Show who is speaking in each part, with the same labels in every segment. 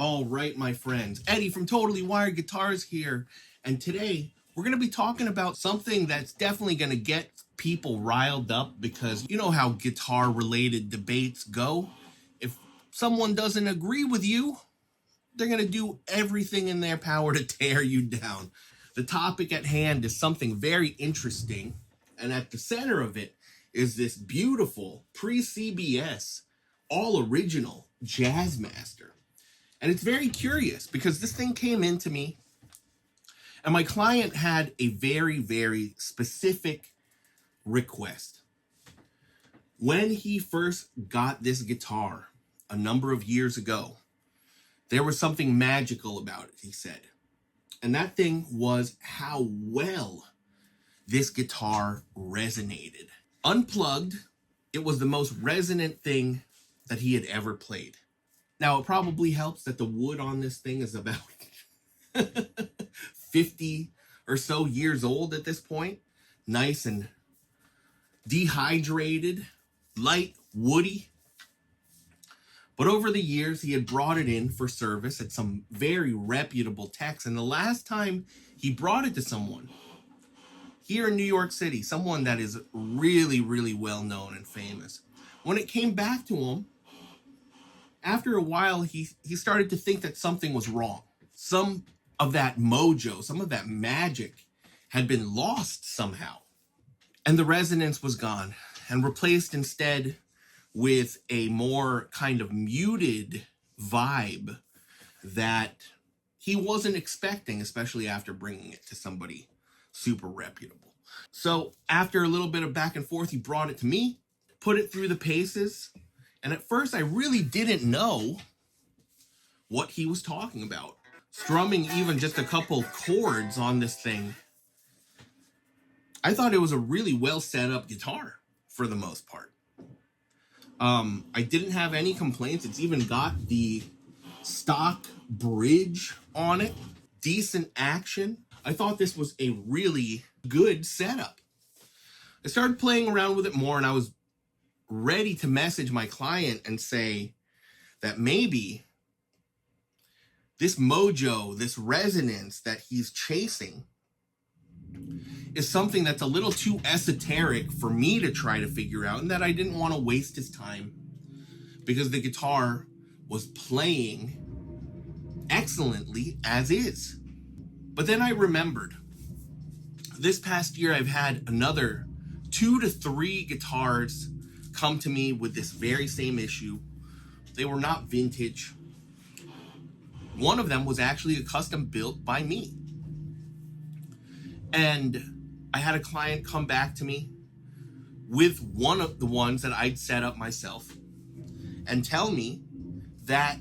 Speaker 1: All right, my friends, Eddie from Totally Wired Guitars here, and today we're going to be talking about something that's definitely going to get people riled up, because you know how guitar-related debates go. If someone doesn't agree with you, they're going to do everything in their power to tear you down. The topic at hand is something very interesting, and at the center of it is this beautiful pre-CBS, all-original Jazzmaster. And it's very curious because this thing came into me and my client had a very, very specific request. When he first got this guitar a number of years ago, there was something magical about it, he said. And that thing was how well this guitar resonated. Unplugged, it was the most resonant thing that he had ever played. Now, it probably helps that the wood on this thing is about 50 or so years old at this point. Nice and dehydrated, light, woody. But over the years, he had brought it in for service at some very reputable techs. And the last time he brought it to someone here in New York City, someone that is really, really well known and famous, when it came back to him, after a while, he started to think that something was wrong. Some of that mojo, some of that magic had been lost somehow. And the resonance was gone and replaced instead with a more kind of muted vibe that he wasn't expecting, especially after bringing it to somebody super reputable. So after a little bit of back and forth, he brought it to me, put it through the paces. And at first, I really didn't know what he was talking about. Strumming even just a couple chords on this thing, I thought it was a really well set up guitar for the most part. I didn't have any complaints. It's even got the stock bridge on it. Decent action. I thought this was a really good setup. I started playing around with it more, and I was ready to message my client and say that maybe this mojo, this resonance that he's chasing is something that's a little too esoteric for me to try to figure out, and that I didn't want to waste his time because the guitar was playing excellently as is. But then I remembered this past year I've had another 2 to 3 guitars come to me with this very same issue. They were not vintage. One of them was actually a custom built by me. And I had a client come back to me with one of the ones that I'd set up myself and tell me that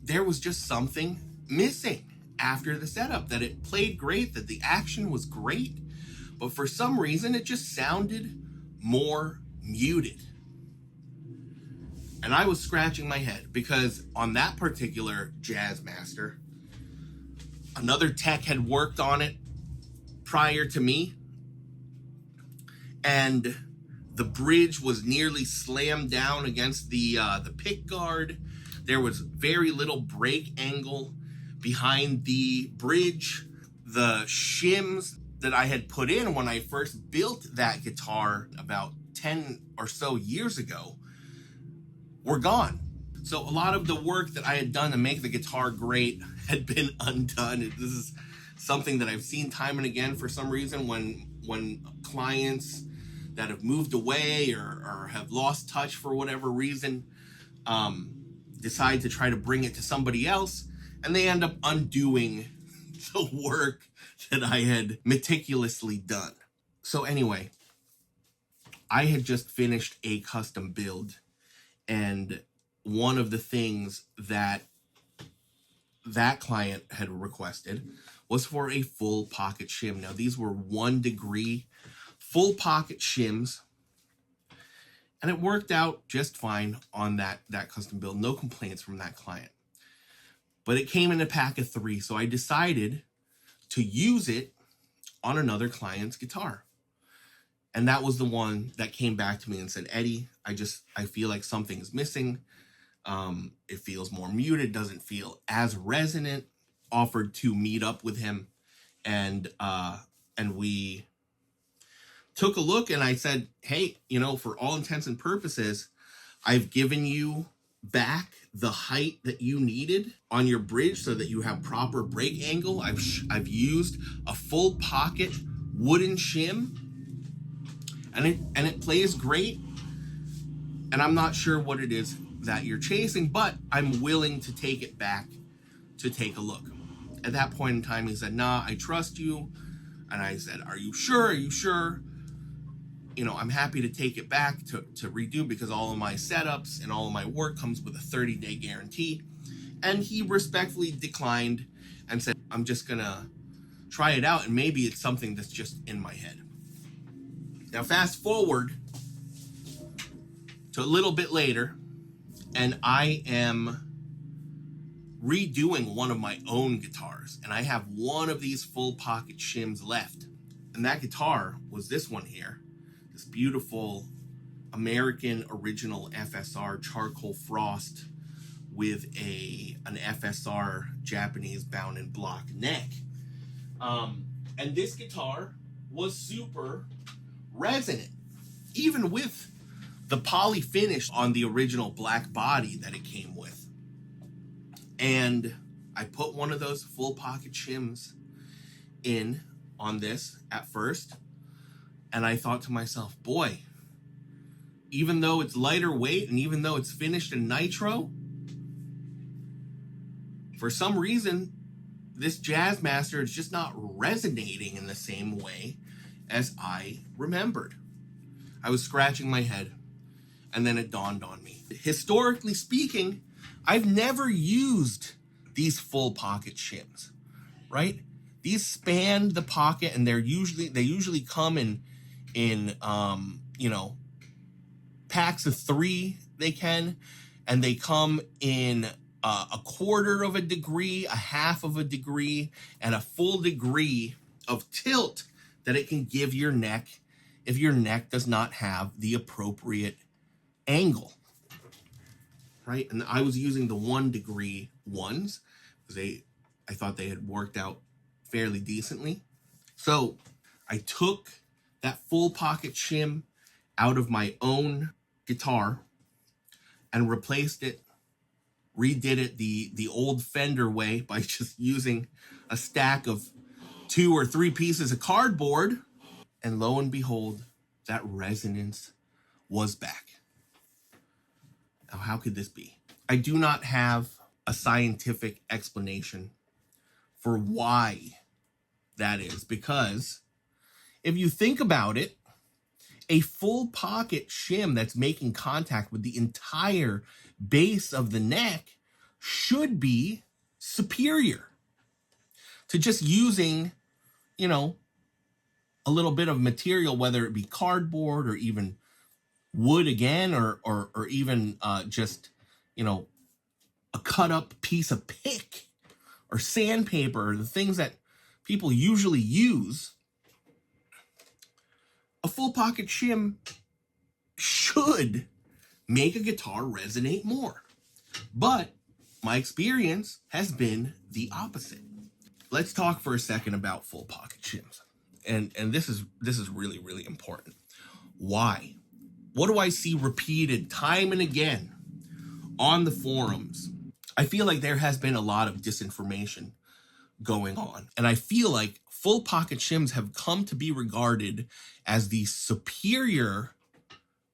Speaker 1: there was just something missing after the setup, that it played great, that the action was great, but for some reason it just sounded more muted. And I was scratching my head because on that particular Jazzmaster, another tech had worked on it prior to me, and the bridge was nearly slammed down against the pick guard. There was very little break angle behind the bridge. The shims that I had put in when I first built that guitar about 10 or so years ago were gone. So a lot of the work that I had done to make the guitar great had been undone. This is something that I've seen time and again for some reason when clients that have moved away or have lost touch for whatever reason decide to try to bring it to somebody else, and they end up undoing the work that I had meticulously done. So anyway, I had just finished a custom build, and one of the things that client had requested was for a full pocket shim. Now, these were 1 degree full pocket shims, and it worked out just fine on that custom build. No complaints from that client. But it came in a pack of 3, so I decided to use it on another client's guitar. And that was the one that came back to me and said, Eddie, I feel like something is missing. It feels more muted, doesn't feel as resonant. Offered to meet up with him, and we took a look, and I said, hey, you know, for all intents and purposes, I've given you back the height that you needed on your bridge so that you have proper brake angle. I've used a full pocket wooden shim, and it plays great. And I'm not sure what it is that you're chasing, but I'm willing to take it back to take a look. At that point in time, he said, nah, I trust you. And I said, are you sure? Are you sure? You know, I'm happy to take it back to redo, because all of my setups and all of my work comes with a 30-day guarantee. And he respectfully declined and said, I'm just gonna try it out, and maybe it's something that's just in my head. Now, fast forward to a little bit later, and I am redoing one of my own guitars, and I have one of these full pocket shims left. And that guitar was this one here, this beautiful American original FSR charcoal frost with an FSR Japanese bound and block neck. And this guitar was super resonant, even with the poly finish on the original black body that it came with. And I put one of those full pocket shims in on this at first, and I thought to myself, boy, even though it's lighter weight and even though it's finished in nitro, for some reason, this Jazzmaster is just not resonating in the same way as I remembered. I was scratching my head, and then it dawned on me. Historically speaking, I've never used these full pocket shims, right? These span the pocket, and they usually come in you know, packs of 3. They can, and they come in a 1/4 of a degree, a 1/2 of a degree, and a full degree of tilt that it can give your neck if your neck does not have the appropriate angle, right? And I was using the 1 degree ones because I thought they had worked out fairly decently. So I took that full pocket shim out of my own guitar and replaced it, redid it the old Fender way by just using a stack of 2 or 3 pieces of cardboard. And lo and behold, that resonance was back. Now, how could this be? I do not have a scientific explanation for why that is, because if you think about it, a full pocket shim that's making contact with the entire base of the neck should be superior to just using, you know, a little bit of material, whether it be cardboard or even wood again, or even just, you know, a cut up piece of pick or sandpaper, or the things that people usually use. A full pocket shim should make a guitar resonate more. But my experience has been the opposite. Let's talk for a second about full pocket shims. And this is really, really important. Why? What do I see repeated time and again on the forums? I feel like there has been a lot of disinformation going on. And I feel like full pocket shims have come to be regarded as the superior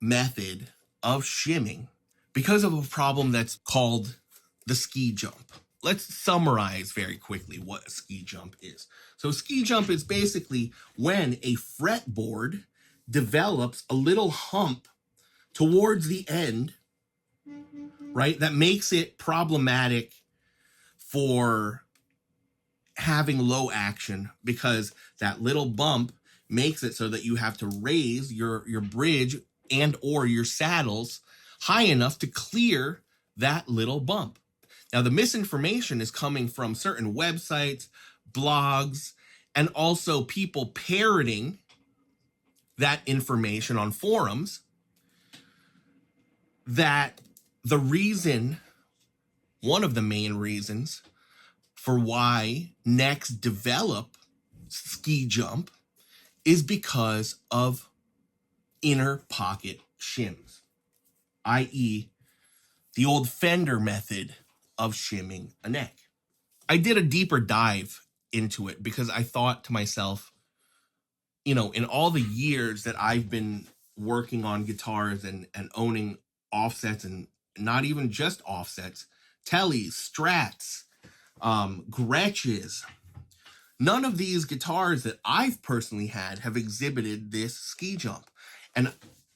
Speaker 1: method of shimming because of a problem that's called the ski jump. Let's summarize very quickly what a ski jump is. So a ski jump is basically when a fretboard develops a little hump towards the end, right? That makes it problematic for having low action, because that little bump makes it so that you have to raise your bridge and or your saddles high enough to clear that little bump. Now, the misinformation is coming from certain websites, blogs, and also people parroting that information on forums, that the reason, one of the main reasons for why necks develop ski jump is because of inner pocket shims, i.e. the old fender method of shimming a neck. I did a deeper dive into it because I thought to myself, you know, in all the years that I've been working on guitars and owning offsets, and not even just offsets, tellies, strats, Gretches, none of these guitars that I've personally had have exhibited this ski jump. And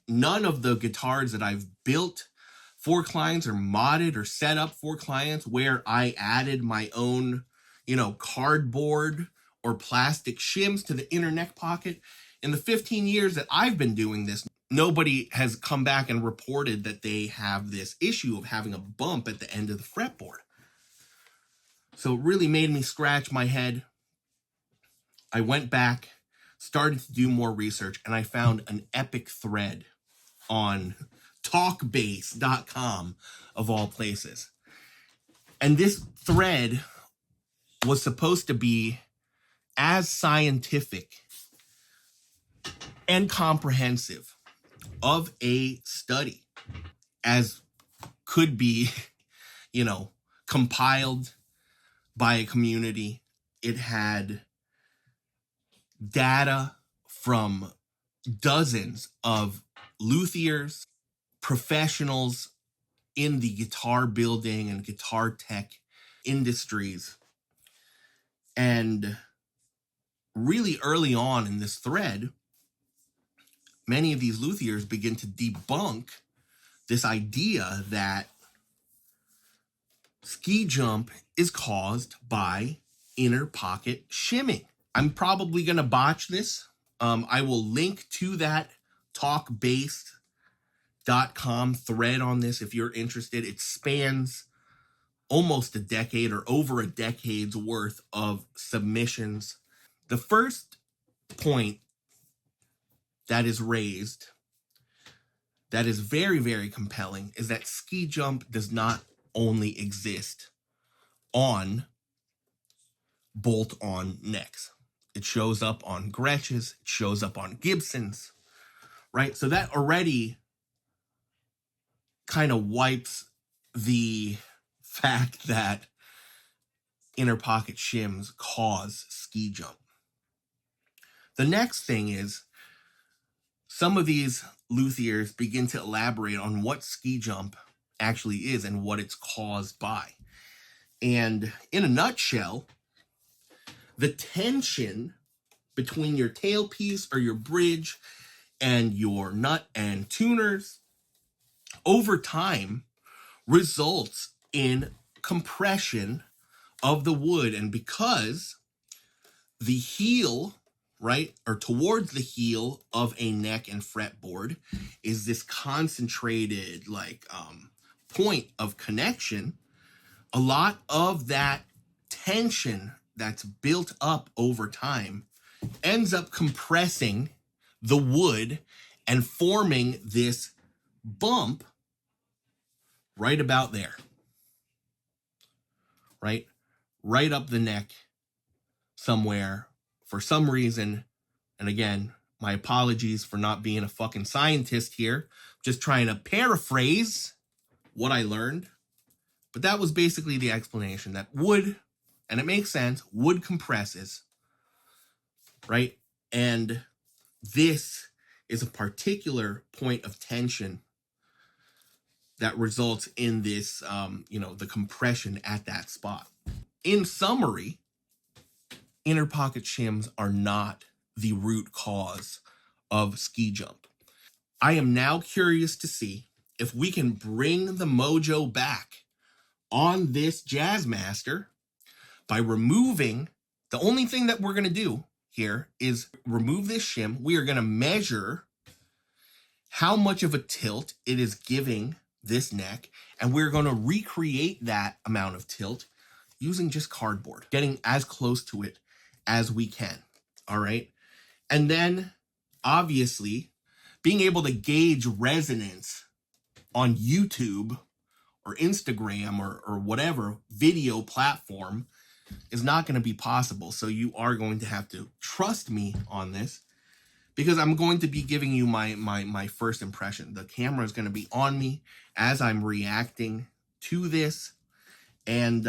Speaker 1: none of the guitars that I've built for clients or modded or set up for clients where I added my own, you know, cardboard or plastic shims to the inner neck pocket. In the 15 years that I've been doing this, nobody has come back and reported that they have this issue of having a bump at the end of the fretboard. So it really made me scratch my head. I went back, started to do more research, and I found an epic thread on talkbase.com of all places. And this thread was supposed to be as scientific and comprehensive of a study as could be, you know, compiled by a community. It had data from dozens of luthiers, professionals in the guitar building and guitar tech industries. And really early on in this thread, many of these luthiers begin to debunk this idea that ski jump is caused by inner pocket shimming. I'm probably going to botch this. I will link to that talkbase.com thread on this if you're interested. It spans almost a decade or over a decade's worth of submissions. The first point that is raised that is very, very compelling is that ski jump does not only exist on bolt-on necks. It shows up on Gretches, it shows up on Gibsons, right? So that already kind of wipes the fact that inner pocket shims cause ski jump. The next thing is some of these luthiers begin to elaborate on what ski jump actually is and what it's caused by. And in a nutshell, the tension between your tailpiece or your bridge and your nut and tuners over time results in compression of the wood. And because the heel, right, or towards the heel of a neck and fretboard is this concentrated point of connection, a lot of that tension that's built up over time ends up compressing the wood and forming this bump right about there, right up the neck somewhere for some reason. And again, my apologies for not being a fucking scientist here, just trying to paraphrase what I learned. But that was basically the explanation, that wood, and it makes sense, wood compresses, right? And this is a particular point of tension that results in this, the compression at that spot. In summary, inner pocket shims are not the root cause of ski jump. I am now curious to see if we can bring the mojo back on this Jazzmaster by removing, the only thing that we're going to do here is remove this shim. We are going to measure how much of a tilt it is giving this neck, and we're going to recreate that amount of tilt using just cardboard, getting as close to it as we can. All right. And then obviously being able to gauge resonance on YouTube or Instagram or whatever video platform is not going to be possible. So you are going to have to trust me on this, because I'm going to be giving you my first impression. The camera is going to be on me as I'm reacting to this, and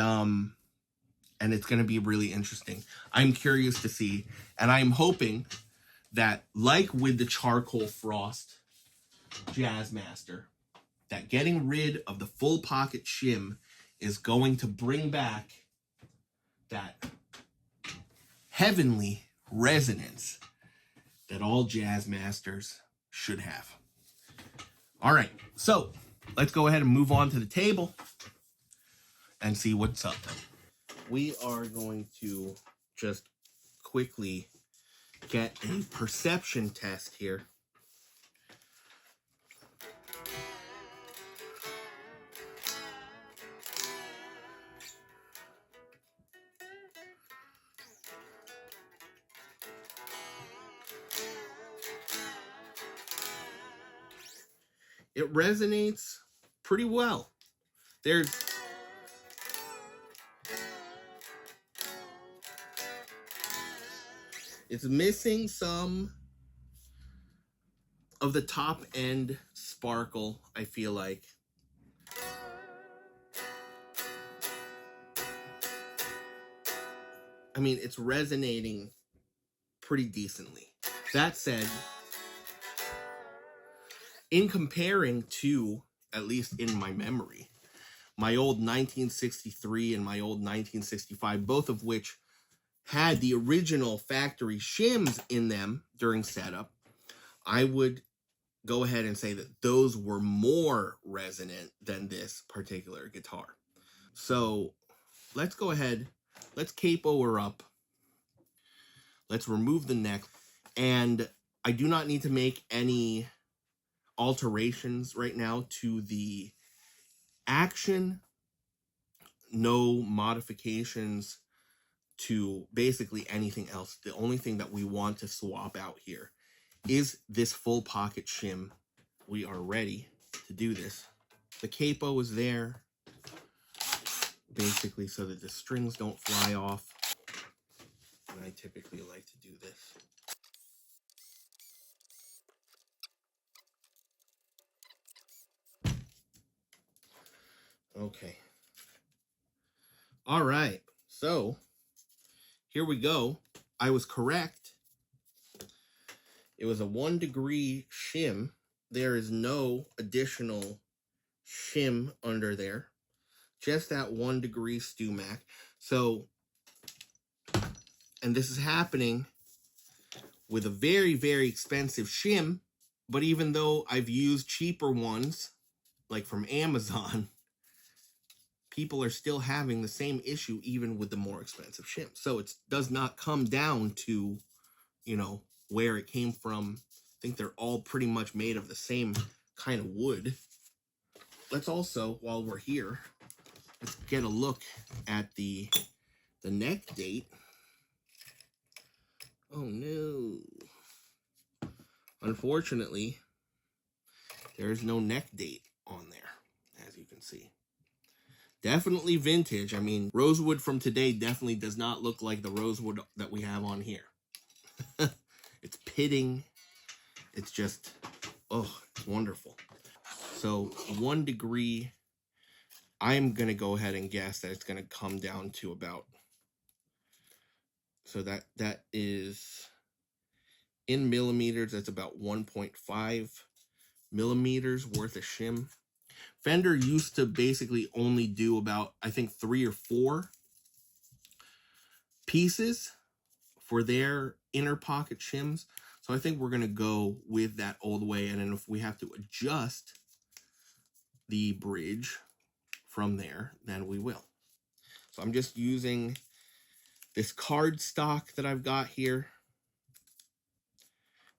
Speaker 1: it's going to be really interesting. I'm curious to see, and I'm hoping that, like with the charcoal frost Jazzmaster, that getting rid of the full pocket shim is going to bring back that heavenly resonance that all Jazzmasters should have. All right, so let's go ahead and move on to the table and see what's up. We are going to just quickly get a perception test here. It resonates pretty well. It's missing some of the top end sparkle, I feel like. I mean, it's resonating pretty decently. That said, in comparing to, at least in my memory, my old 1963 and my old 1965, both of which had the original factory shims in them during setup, I would go ahead and say that those were more resonant than this particular guitar. So let's go ahead, let's capo her up. Let's remove the neck. And I do not need to make any alterations right now to the action. No modifications to basically anything else. The only thing that we want to swap out here is this full pocket shim. We are ready to do this. The capo is there basically so that the strings don't fly off. And I typically like to do this. Okay. All right. So here we go. I was correct. It was a 1 degree shim. There is no additional shim under there. Just that 1 degree StewMac. So, and this is happening with a very, very expensive shim. But even though I've used cheaper ones, like from Amazon, people are still having the same issue even with the more expensive shim. So it does not come down to, you know, where it came from. I think they're all pretty much made of the same kind of wood. Let's also, while we're here, let's get a look at the neck date. Oh no. Unfortunately, there is no neck date on there, as you can see. Definitely vintage. I mean, rosewood from today definitely does not look like the rosewood that we have on here. It's pitting. It's just, oh, it's wonderful. So 1 degree, I'm going to go ahead and guess that it's going to come down to about, so that is in millimeters, that's about 1.5 millimeters worth of shim. Fender used to basically only do about, I think, 3 or 4 pieces for their inner pocket shims. So I think we're going to go with that old way. And then if we have to adjust the bridge from there, then we will. So I'm just using this card stock that I've got here.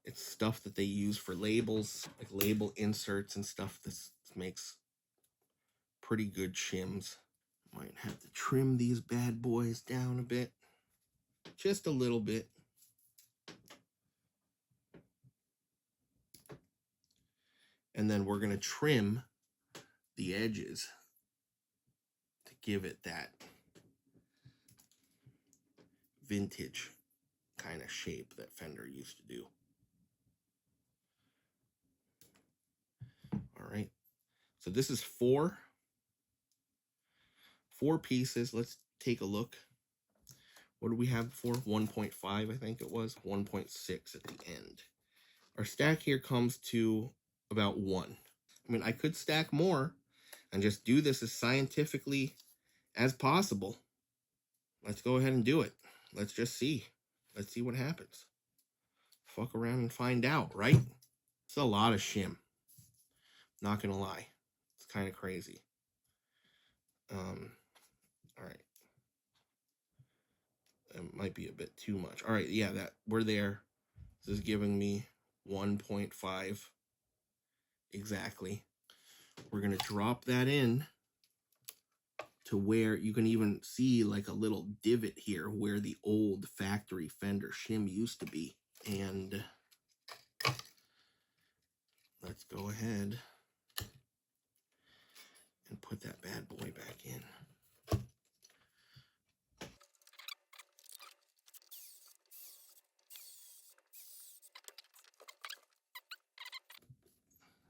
Speaker 1: It's stuff that they use for labels, like label inserts and stuff. This makes pretty good shims. Might have to trim these bad boys down a bit. Just a little bit. And then we're going to trim the edges give it that vintage kind of shape that Fender used to do. All right. So this is four pieces. Let's take a look. What do we have before? 1.5, I think it was. 1.6 at the end. Our stack here comes to about 1. I mean, I could stack more and just do this as scientifically as possible. Let's go ahead and do it. Let's just see. Let's see what happens. Fuck around and find out, right? It's a lot of shim. Not gonna lie. It's kind of crazy. All right. It might be a bit too much. All right, yeah, that we're there. This is giving me 1.5 exactly. We're gonna drop that in to where you can even see like a little divot here where the old factory Fender shim used to be. And let's go ahead and put that bad boy back in.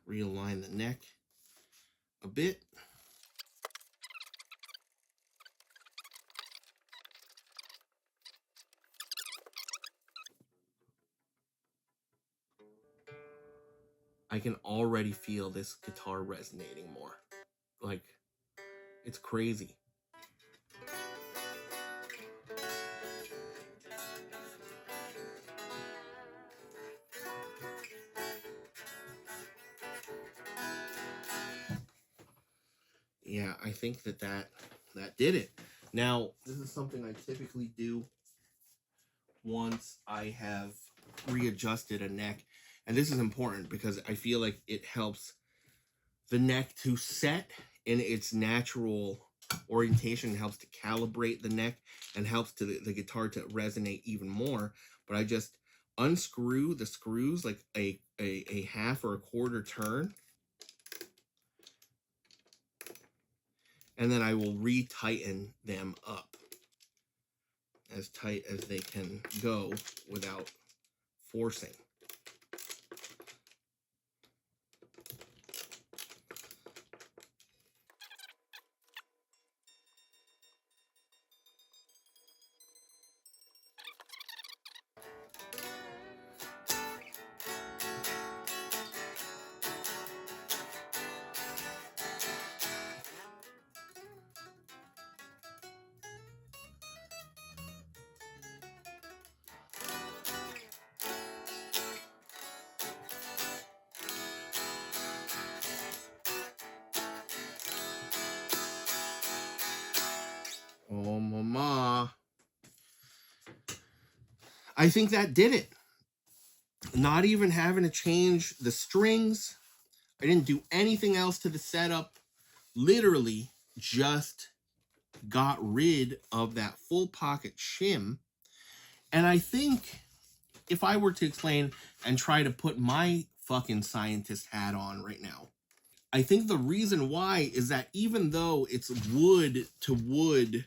Speaker 1: Realign the neck a bit. I can already feel this guitar resonating more. Like, it's crazy. Yeah, I think that did it. Now, this is something I typically do once I have readjusted a neck. And this is important because I feel like it helps the neck to set in its natural orientation, helps to calibrate the neck, and helps to the guitar to resonate even more. But I just unscrew the screws like a half or a quarter turn. And then I will re-tighten them up as tight as they can go without forcing. Oh, mama. I think that did it. Not even having to change the strings. I didn't do anything else to the setup. Literally just got rid of that full pocket shim. And I think if I were to explain and try to put my fucking scientist hat on right now, I think the reason why is that even though it's wood to wood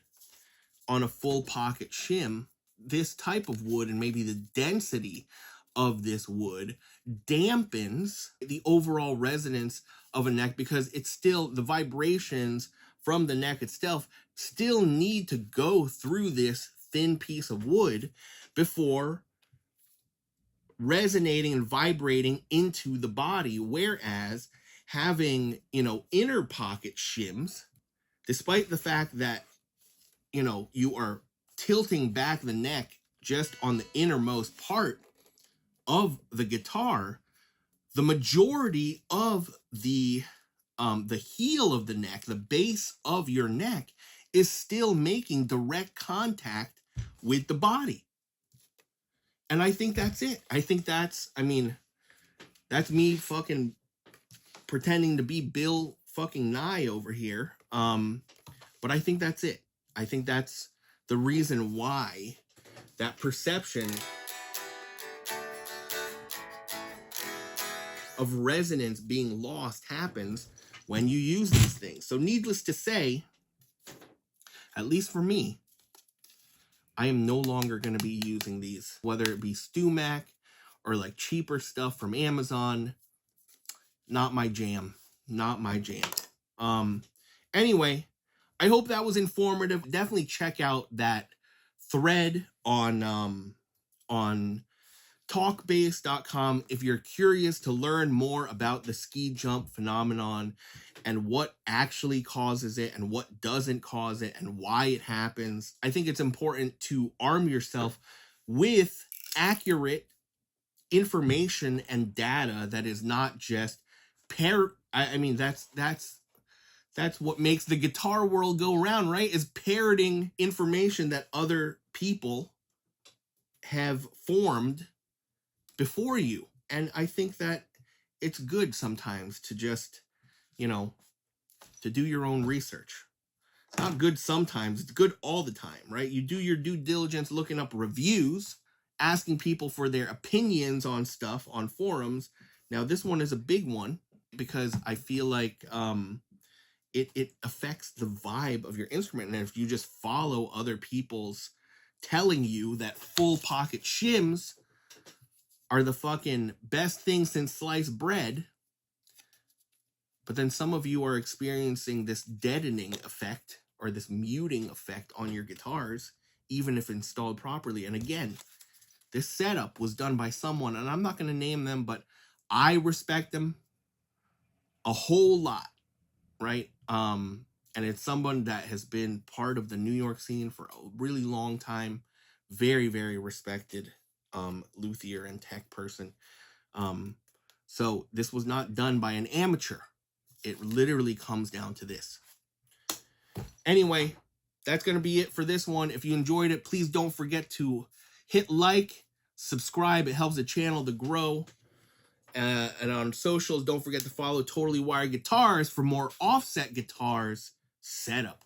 Speaker 1: on a full pocket shim, this type of wood and maybe the density of this wood dampens the overall resonance of a neck, because it's still, the vibrations from the neck itself still need to go through this thin piece of wood before resonating and vibrating into the body. Whereas having, inner pocket shims, despite the fact that, you are tilting back the neck just on the innermost part of the guitar, the majority of the heel of the neck, the base of your neck, is still making direct contact with the body. And I think that's it. I think that's me fucking pretending to be Bill fucking Nye over here. But I think that's it. I think that's the reason why that perception of resonance being lost happens when you use these things. So needless to say, at least for me, I am no longer going to be using these, whether it be StewMac or like cheaper stuff from Amazon. Not my jam. Not my jam. Anyway, I hope that was informative. Definitely check out that thread on talkbase.com if you're curious to learn more about the ski jump phenomenon and what actually causes it and what doesn't cause it and why it happens. I think it's important to arm yourself with accurate information and data that is not just I mean, that's what makes the guitar world go round, right? Is parroting information that other people have formed before you. And I think that it's good sometimes to just, to do your own research. It's not good sometimes, it's good all the time, right? You do your due diligence looking up reviews, asking people for their opinions on stuff on forums. Now, this one is a big one because I feel like it affects the vibe of your instrument. And if you just follow other people's telling you that full pocket shims are the fucking best thing since sliced bread, but then some of you are experiencing this deadening effect or this muting effect on your guitars, even if installed properly. And again, this setup was done by someone, and I'm not going to name them, but I respect them a whole lot, right? And it's someone that has been part of the New York scene for a really long time. Very, very respected luthier and tech person. So this was not done by an amateur. It literally comes down to this. Anyway, that's going to be it for this one. If you enjoyed it, please don't forget to hit like, subscribe. It helps the channel to grow. And on socials, don't forget to follow Totally Wired Guitars for more offset guitars setup